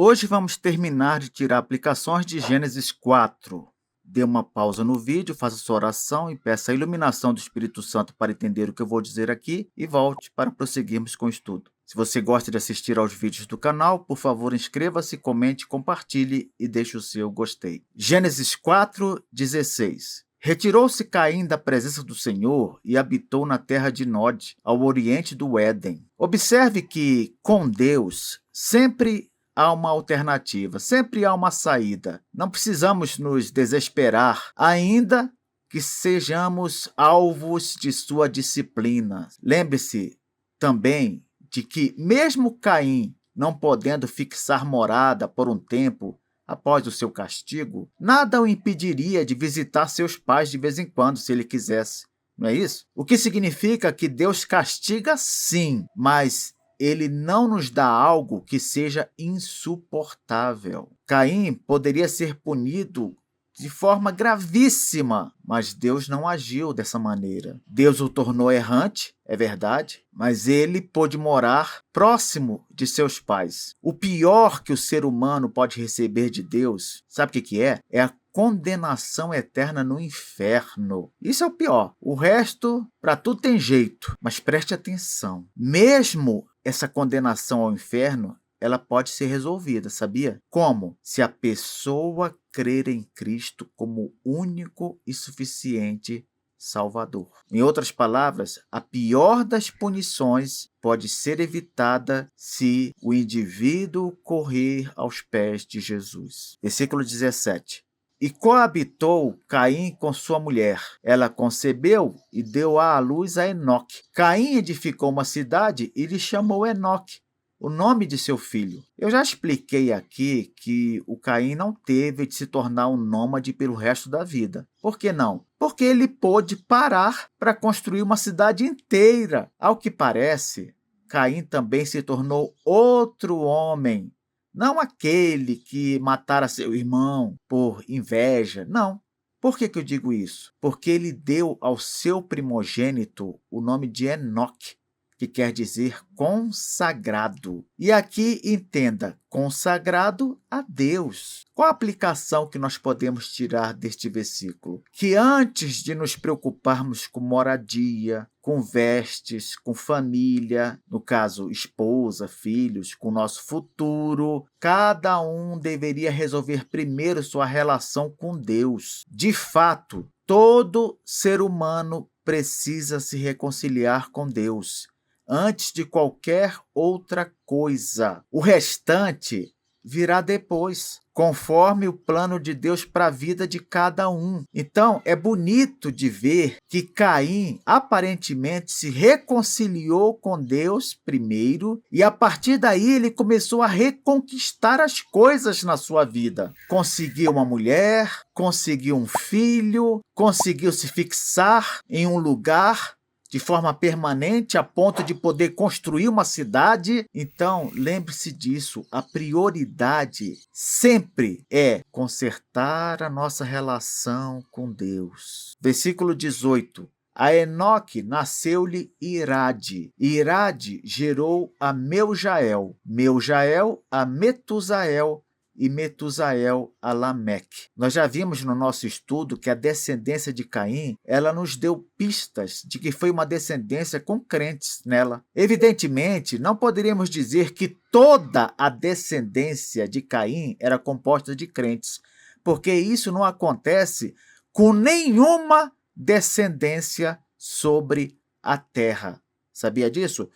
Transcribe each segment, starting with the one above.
Hoje vamos terminar de tirar aplicações de Gênesis 4. Dê uma pausa no vídeo, faça sua oração e peça a iluminação do Espírito Santo para entender o que eu vou dizer aqui e volte para prosseguirmos com o estudo. Se você gosta de assistir aos vídeos do canal, por favor inscreva-se, comente, compartilhe e deixe o seu gostei. Gênesis 4:16. Retirou-se Caim da presença do Senhor e habitou na terra de Nod, ao oriente do Éden. Observe que, com Deus, sempre há uma alternativa, sempre há uma saída. Não precisamos nos desesperar, ainda que sejamos alvos de sua disciplina. Lembre-se também de que, mesmo Caim não podendo fixar morada por um tempo após o seu castigo, nada o impediria de visitar seus pais de vez em quando, se ele quisesse. Não é isso? O que significa que Deus castiga sim, mas ele não nos dá algo que seja insuportável. Caim poderia ser punido de forma gravíssima, mas Deus não agiu dessa maneira. Deus o tornou errante, é verdade, mas ele pôde morar próximo de seus pais. O pior que o ser humano pode receber de Deus, sabe o que é? É a condenação eterna no inferno. Isso é o pior. O resto, para tudo tem jeito, mas preste atenção. Mesmo essa condenação ao inferno, ela pode ser resolvida, sabia? Como? Se a pessoa crer em Cristo como único e suficiente Salvador. Em outras palavras, a pior das punições pode ser evitada se o indivíduo correr aos pés de Jesus. Versículo 17. E coabitou Caim com sua mulher. Ela concebeu e deu à luz a Enoque. Caim edificou uma cidade e lhe chamou Enoque, o nome de seu filho. Eu já expliquei aqui que o Caim não teve de se tornar um nômade pelo resto da vida. Por que não? Porque ele pôde parar para construir uma cidade inteira. Ao que parece, Caim também se tornou outro homem. Não aquele que matara seu irmão por inveja, não. Por que eu digo isso? Porque ele deu ao seu primogênito o nome de Enoque, que quer dizer consagrado. E aqui entenda, consagrado a Deus. Qual a aplicação que nós podemos tirar deste versículo? Que antes de nos preocuparmos com moradia, com vestes, com família, no caso, esposa, filhos, com nosso futuro, cada um deveria resolver primeiro sua relação com Deus. De fato, todo ser humano precisa se reconciliar com Deus antes de qualquer outra coisa. O restante virá depois, conforme o plano de Deus para a vida de cada um. Então, é bonito de ver que Caim aparentemente se reconciliou com Deus primeiro e a partir daí ele começou a reconquistar as coisas na sua vida. Conseguiu uma mulher, conseguiu um filho, conseguiu se fixar em um lugar de forma permanente, a ponto de poder construir uma cidade. Então, lembre-se disso, a prioridade sempre é consertar a nossa relação com Deus. Versículo 18. A Enoque nasceu-lhe Irade. Irade gerou a Meujael. Meujael a Metusael. E Metusael a Lameque. Nós já vimos no nosso estudo que a descendência de Caim, ela nos deu pistas de que foi uma descendência com crentes nela. Evidentemente, não poderíamos dizer que toda a descendência de Caim era composta de crentes, porque isso não acontece com nenhuma descendência sobre a terra. Sabia disso?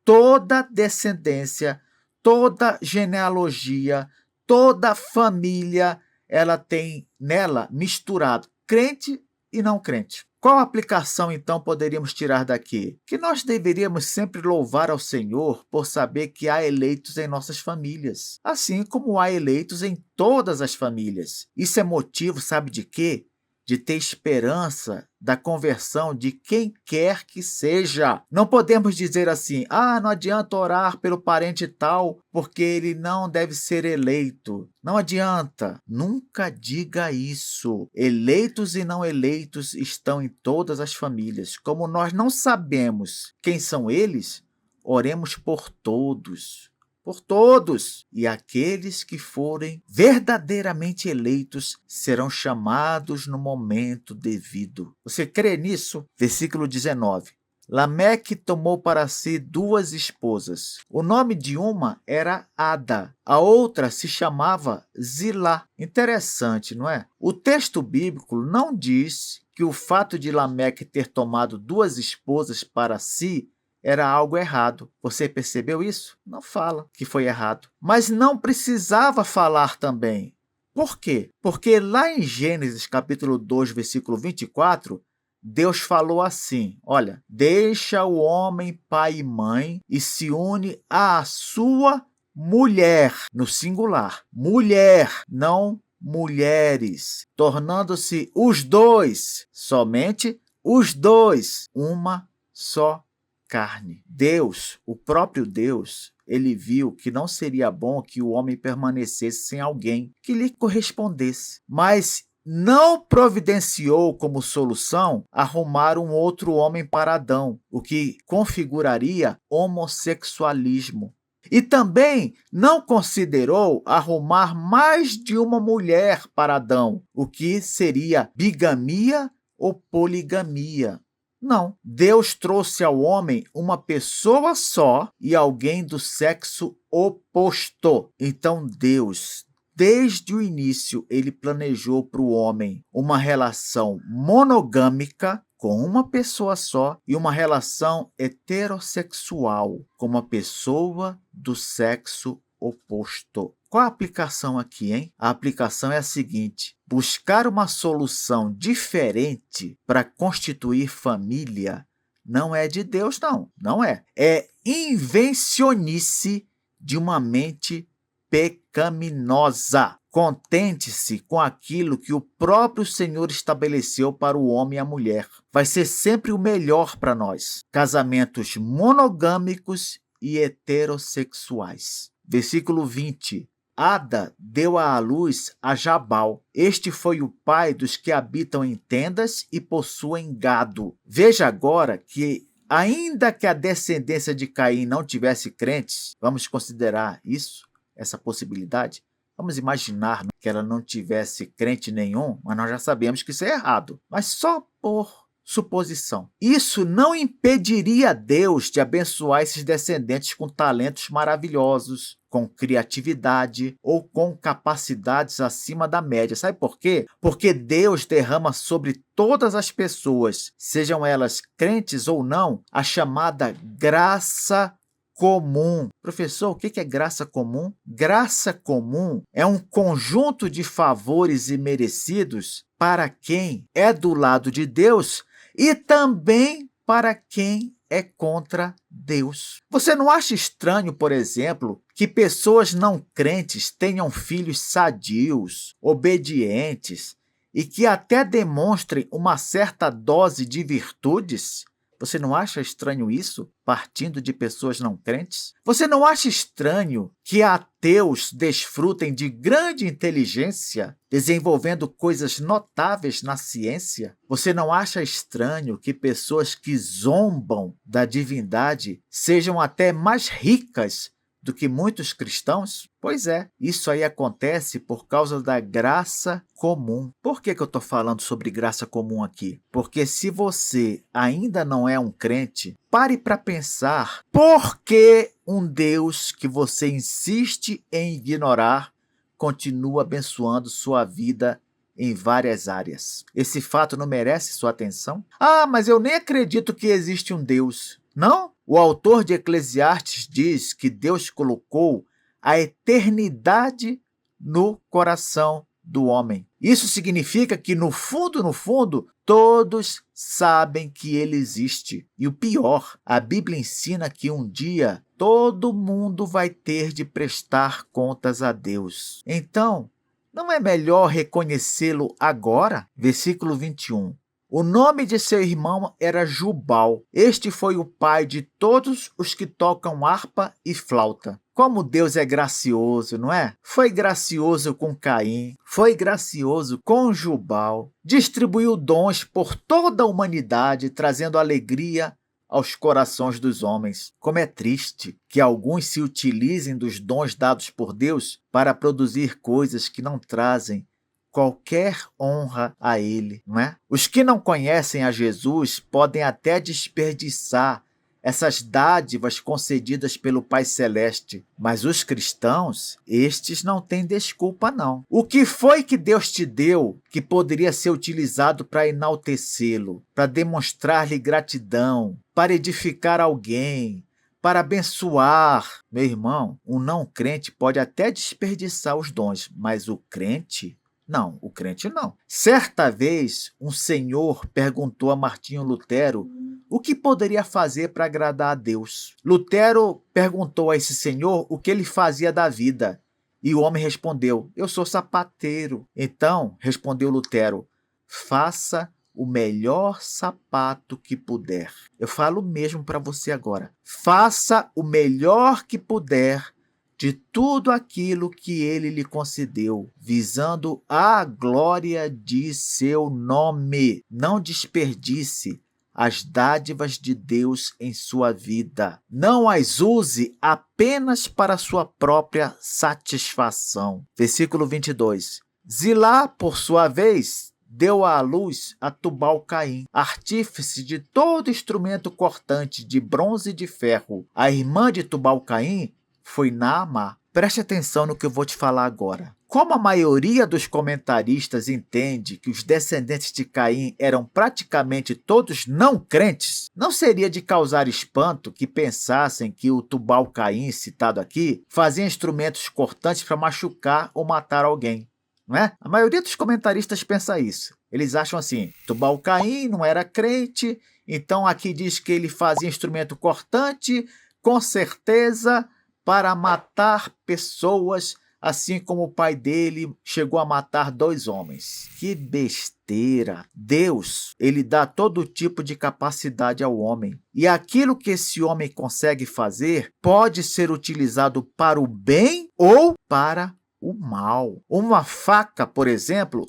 Toda descendência, toda genealogia, toda família, ela tem nela misturado crente e não crente. Qual aplicação, então, poderíamos tirar daqui? Que nós deveríamos sempre louvar ao Senhor por saber que há eleitos em nossas famílias, assim como há eleitos em todas as famílias. Isso é motivo, sabe de quê? De ter esperança da conversão de quem quer que seja. Não podemos dizer assim, não adianta orar pelo parente tal, porque ele não deve ser eleito. Não adianta. Nunca diga isso. Eleitos e não eleitos estão em todas as famílias. Como nós não sabemos quem são eles, oremos por todos. por todos. E aqueles que forem verdadeiramente eleitos serão chamados no momento devido. Você crê nisso? Versículo 19. Lameque tomou para si 2 esposas. O nome de uma era Ada, a outra se chamava Zilá. Interessante, não é? O texto bíblico não diz que o fato de Lameque ter tomado 2 esposas para si era algo errado. Você percebeu isso? Não fala que foi errado. Mas não precisava falar também. Por quê? Porque lá em Gênesis capítulo 2, versículo 24, Deus falou assim, olha, deixa o homem pai e mãe e se une à sua mulher, no singular, mulher, não mulheres, tornando-se os dois, somente os dois, uma só carne. Deus, o próprio Deus, ele viu que não seria bom que o homem permanecesse sem alguém que lhe correspondesse, mas não providenciou como solução arrumar um outro homem para Adão, o que configuraria homossexualismo. E também não considerou arrumar mais de uma mulher para Adão, o que seria bigamia ou poligamia. Não, Deus trouxe ao homem uma pessoa só e alguém do sexo oposto. Então Deus, desde o início, ele planejou para o homem uma relação monogâmica com uma pessoa só e uma relação heterossexual com uma pessoa do sexo oposto. Qual a aplicação aqui, hein? A aplicação é a seguinte: buscar uma solução diferente para constituir família não é de Deus, não é. É invencionice de uma mente pecaminosa. Contente-se com aquilo que o próprio Senhor estabeleceu para o homem e a mulher. Vai ser sempre o melhor para nós. Casamentos monogâmicos e heterossexuais. Versículo 20. Ada deu à luz a Jabal. Este foi o pai dos que habitam em tendas e possuem gado. Veja agora que, ainda que a descendência de Caim não tivesse crentes, vamos considerar isso, essa possibilidade? Vamos imaginar que ela não tivesse crente nenhum, mas nós já sabemos que isso é errado. Mas só por suposição. Isso não impediria Deus de abençoar esses descendentes com talentos maravilhosos, com criatividade ou com capacidades acima da média. Sabe por quê? Porque Deus derrama sobre todas as pessoas, sejam elas crentes ou não, a chamada graça comum. Professor, o que é graça comum? Graça comum é um conjunto de favores imerecidos para quem é do lado de Deus e também para quem é contra Deus. Você não acha estranho, por exemplo, que pessoas não crentes tenham filhos sadios, obedientes e que até demonstrem uma certa dose de virtudes? Você não acha estranho isso, partindo de pessoas não crentes? Você não acha estranho que ateus desfrutem de grande inteligência, desenvolvendo coisas notáveis na ciência? Você não acha estranho que pessoas que zombam da divindade sejam até mais ricas do que muitos cristãos? Pois é, isso aí acontece por causa da graça comum. Por que eu estou falando sobre graça comum aqui? Porque se você ainda não é um crente, pare para pensar por que um Deus que você insiste em ignorar continua abençoando sua vida em várias áreas. Esse fato não merece sua atenção? Ah, mas eu nem acredito que existe um Deus. Não? O autor de Eclesiastes diz que Deus colocou a eternidade no coração do homem. Isso significa que, no fundo, todos sabem que ele existe. E o pior, a Bíblia ensina que um dia todo mundo vai ter de prestar contas a Deus. Então, não é melhor reconhecê-lo agora? Versículo 21. O nome de seu irmão era Jubal. Este foi o pai de todos os que tocam harpa e flauta. Como Deus é gracioso, não é? Foi gracioso com Caim, foi gracioso com Jubal. Distribuiu dons por toda a humanidade, trazendo alegria aos corações dos homens. Como é triste que alguns se utilizem dos dons dados por Deus para produzir coisas que não trazem qualquer honra a Ele, não é? Os que não conhecem a Jesus podem até desperdiçar essas dádivas concedidas pelo Pai Celeste, mas os cristãos, estes não têm desculpa não. O que foi que Deus te deu que poderia ser utilizado para enaltecê-lo, para demonstrar-lhe gratidão, para edificar alguém, para abençoar? Meu irmão, um não crente pode até desperdiçar os dons, mas o crente não, o crente não. Certa vez, um senhor perguntou a Martinho Lutero o que poderia fazer para agradar a Deus. Lutero perguntou a esse senhor o que ele fazia da vida. E o homem respondeu: eu sou sapateiro. Então, respondeu Lutero: faça o melhor sapato que puder. Eu falo mesmo para você agora. Faça o melhor que puder de tudo aquilo que ele lhe concedeu, visando a glória de seu nome. Não desperdice as dádivas de Deus em sua vida. Não as use apenas para sua própria satisfação. Versículo 22. Zilá, por sua vez, deu à luz a Tubal-Caim, artífice de todo instrumento cortante de bronze e de ferro. A irmã de Tubal-Caim foi Naamá. Preste atenção no que eu vou te falar agora. Como a maioria dos comentaristas entende que os descendentes de Caim eram praticamente todos não crentes, não seria de causar espanto que pensassem que o Tubal-Caim, citado aqui, fazia instrumentos cortantes para machucar ou matar alguém. Não é? A maioria dos comentaristas pensa isso. Eles acham assim: Tubal-Caim não era crente, então aqui diz que ele fazia instrumento cortante, com certeza para matar pessoas, assim como o pai dele chegou a matar 2 homens. Que besteira! Deus, ele dá todo tipo de capacidade ao homem. E aquilo que esse homem consegue fazer pode ser utilizado para o bem ou para o mal. Uma faca, por exemplo,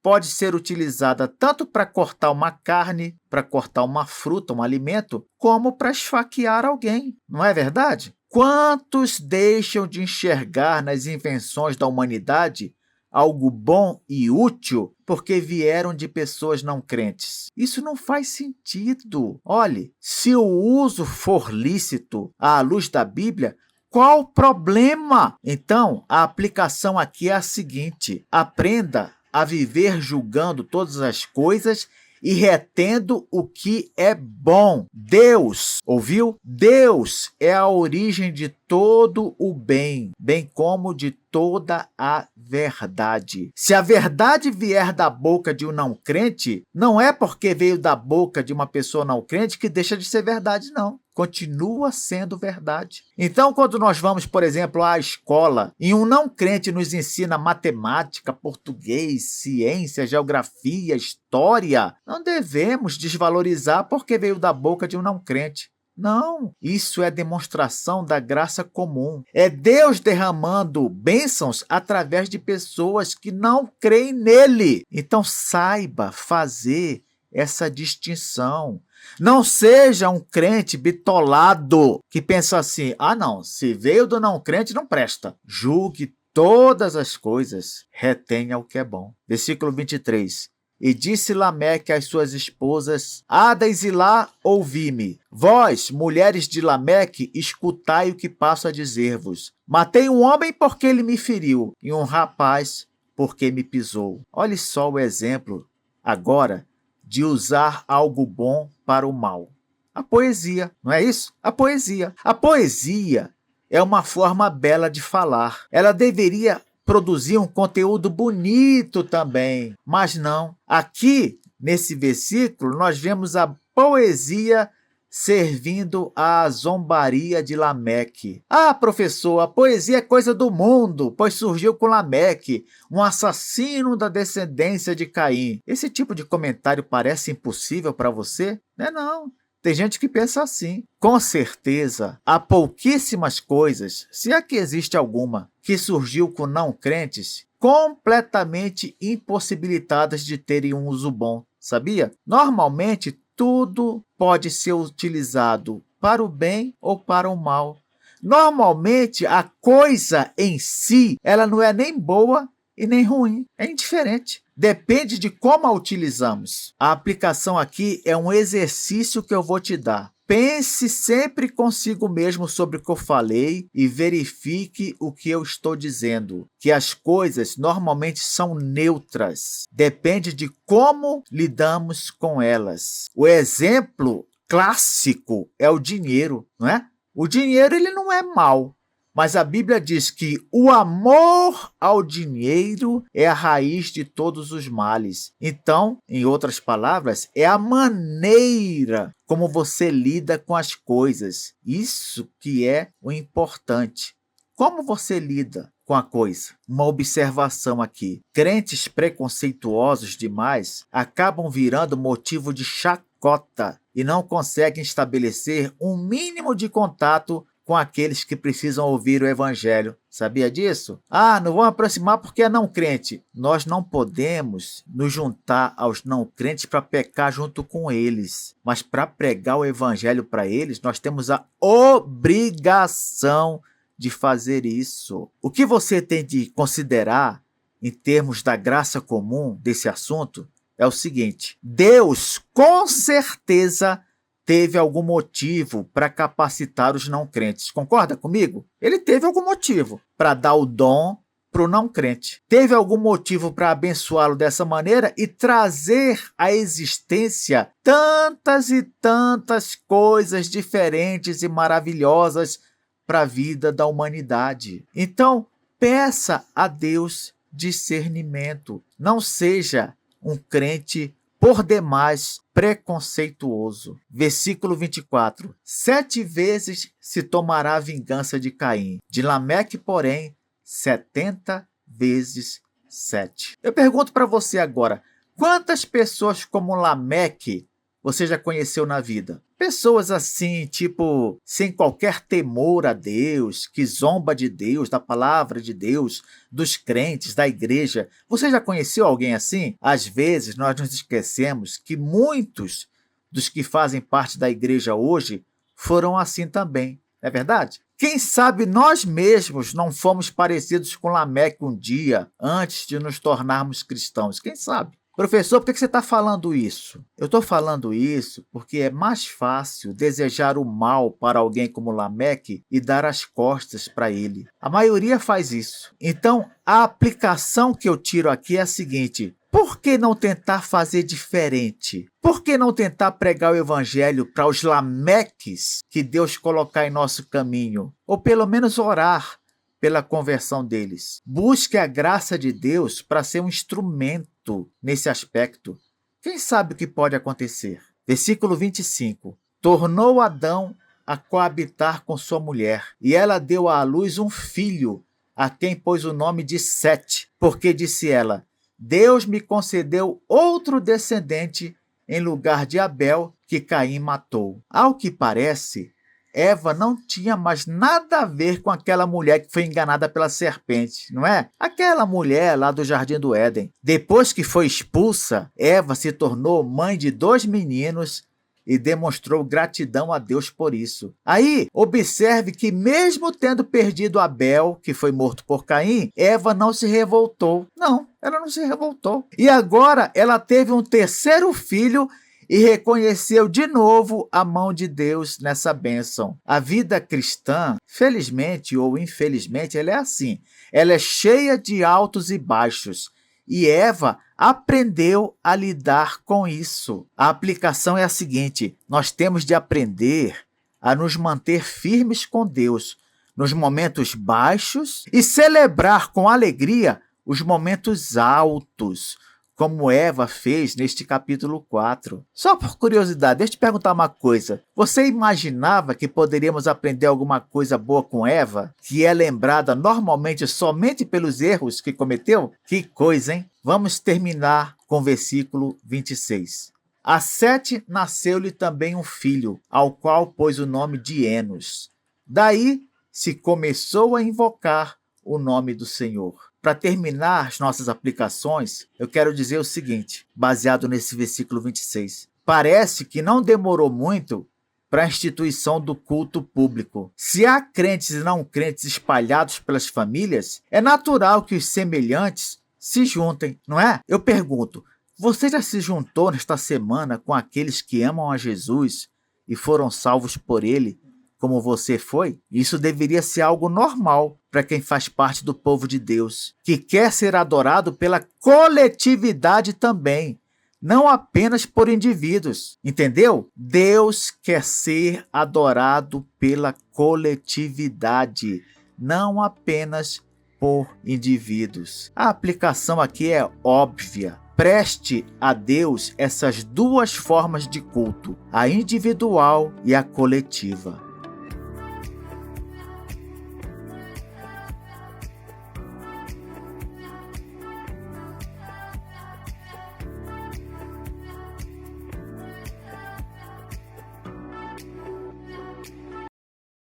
pode ser utilizada tanto para cortar uma carne, para cortar uma fruta, um alimento, como para esfaquear alguém. Não é verdade? Quantos deixam de enxergar nas invenções da humanidade algo bom e útil porque vieram de pessoas não crentes? Isso não faz sentido. Olhe, se o uso for lícito à luz da Bíblia, qual o problema? Então, a aplicação aqui é a seguinte: aprenda a viver julgando todas as coisas e retendo o que é bom. Deus, ouviu? Deus é a origem de todo o bem, bem como de toda a verdade. Se a verdade vier da boca de um não crente, não é porque veio da boca de uma pessoa não crente que deixa de ser verdade, não. Continua sendo verdade. Então, quando nós vamos, por exemplo, à escola e um não crente nos ensina matemática, português, ciência, geografia, história, não devemos desvalorizar porque veio da boca de um não crente. Não, isso é demonstração da graça comum. É Deus derramando bênçãos através de pessoas que não creem nele. Então saiba fazer essa distinção. Não seja um crente bitolado que pensa assim: ah não, se veio do não crente não presta. Julgue todas as coisas, retenha o que é bom. Versículo 23. E disse Lameque às suas esposas: Ada e Zilá, ouvi-me. Vós, mulheres de Lameque, escutai o que passo a dizer-vos. Matei um homem porque ele me feriu, e um rapaz porque me pisou. Olhe só o exemplo, agora, de usar algo bom para o mal. A poesia, não é isso? A poesia. A poesia é uma forma bela de falar. Ela deveria produzir um conteúdo bonito também, mas não. Aqui, nesse versículo, nós vemos a poesia servindo à zombaria de Lameque. Ah, professor, a poesia é coisa do mundo, pois surgiu com Lameque, um assassino da descendência de Caim. Esse tipo de comentário parece impossível para você? Não. Tem gente que pensa assim. Com certeza, há pouquíssimas coisas, se é que existe alguma, que surgiu com não crentes, completamente impossibilitadas de terem um uso bom, sabia? Normalmente, tudo pode ser utilizado para o bem ou para o mal. Normalmente, a coisa em si, ela não é nem boa e nem ruim, é indiferente. Depende de como a utilizamos. A aplicação aqui é um exercício que eu vou te dar. Pense sempre consigo mesmo sobre o que eu falei e verifique o que eu estou dizendo. Que as coisas normalmente são neutras. Depende de como lidamos com elas. O exemplo clássico é o dinheiro, não é? O dinheiro ele não é mau. Mas a Bíblia diz que o amor ao dinheiro é a raiz de todos os males. Então, em outras palavras, é a maneira como você lida com as coisas. Isso que é o importante. Como você lida com a coisa? Uma observação aqui. Crentes preconceituosos demais acabam virando motivo de chacota e não conseguem estabelecer um mínimo de contato com aqueles que precisam ouvir o evangelho. Sabia disso? Não vão aproximar porque é não crente. Nós não podemos nos juntar aos não crentes para pecar junto com eles. Mas para pregar o evangelho para eles, nós temos a obrigação de fazer isso. O que você tem de considerar em termos da graça comum desse assunto é o seguinte: Deus, com certeza, teve algum motivo para capacitar os não crentes. Concorda comigo? Ele teve algum motivo para dar o dom para o não crente. Teve algum motivo para abençoá-lo dessa maneira e trazer à existência tantas e tantas coisas diferentes e maravilhosas para a vida da humanidade. Então, peça a Deus discernimento. Não seja um crente por demais preconceituoso. Versículo 24. 7 vezes se tomará a vingança de Caim. De Lameque, porém, 70 vezes 7. Eu pergunto para você agora, quantas pessoas como Lameque você já conheceu na vida? Pessoas assim, tipo, sem qualquer temor a Deus, que zomba de Deus, da palavra de Deus, dos crentes, da igreja. Você já conheceu alguém assim? Às vezes nós nos esquecemos que muitos dos que fazem parte da igreja hoje foram assim também. Não é verdade? Quem sabe nós mesmos não fomos parecidos com Lameque um dia, antes de nos tornarmos cristãos. Quem sabe? Professor, por que você está falando isso? Eu estou falando isso porque é mais fácil desejar o mal para alguém como Lameque e dar as costas para ele. A maioria faz isso. Então, a aplicação que eu tiro aqui é a seguinte: por que não tentar fazer diferente? Por que não tentar pregar o evangelho para os Lameques que Deus colocar em nosso caminho? Ou pelo menos orar pela conversão deles. Busque a graça de Deus para ser um instrumento nesse aspecto. Quem sabe o que pode acontecer? Versículo 25. Tornou Adão a coabitar com sua mulher, e ela deu à luz um filho, a quem pôs o nome de Sete, porque disse ela: Deus me concedeu outro descendente em lugar de Abel, que Caim matou. Ao que parece, Eva não tinha mais nada a ver com aquela mulher que foi enganada pela serpente, não é? Aquela mulher lá do Jardim do Éden. Depois que foi expulsa, Eva se tornou mãe de 2 meninos e demonstrou gratidão a Deus por isso. Aí, observe que mesmo tendo perdido Abel, que foi morto por Caim, Eva não se revoltou. Não, ela não se revoltou. E agora ela teve um terceiro filho e reconheceu de novo a mão de Deus nessa bênção. A vida cristã, felizmente ou infelizmente, ela é assim. Ela é cheia de altos e baixos. E Eva aprendeu a lidar com isso. A aplicação é a seguinte: nós temos de aprender a nos manter firmes com Deus nos momentos baixos e celebrar com alegria os momentos altos, como Eva fez neste capítulo 4. Só por curiosidade, deixa eu te perguntar uma coisa. Você imaginava que poderíamos aprender alguma coisa boa com Eva, que é lembrada normalmente somente pelos erros que cometeu? Que coisa, hein? Vamos terminar com o versículo 26. A Sete nasceu-lhe também um filho, ao qual pôs o nome de Enos. Daí se começou a invocar o nome do Senhor. Para terminar as nossas aplicações, eu quero dizer o seguinte, baseado nesse versículo 26. Parece que não demorou muito para a instituição do culto público. Se há crentes e não crentes espalhados pelas famílias, é natural que os semelhantes se juntem, não é? Eu pergunto, você já se juntou nesta semana com aqueles que amam a Jesus e foram salvos por ele, como você foi? Isso deveria ser algo normal para quem faz parte do povo de Deus, que quer ser adorado pela coletividade também, não apenas por indivíduos, entendeu? Deus quer ser adorado pela coletividade, não apenas por indivíduos. A aplicação aqui é óbvia. Preste a Deus essas duas formas de culto, a individual e a coletiva.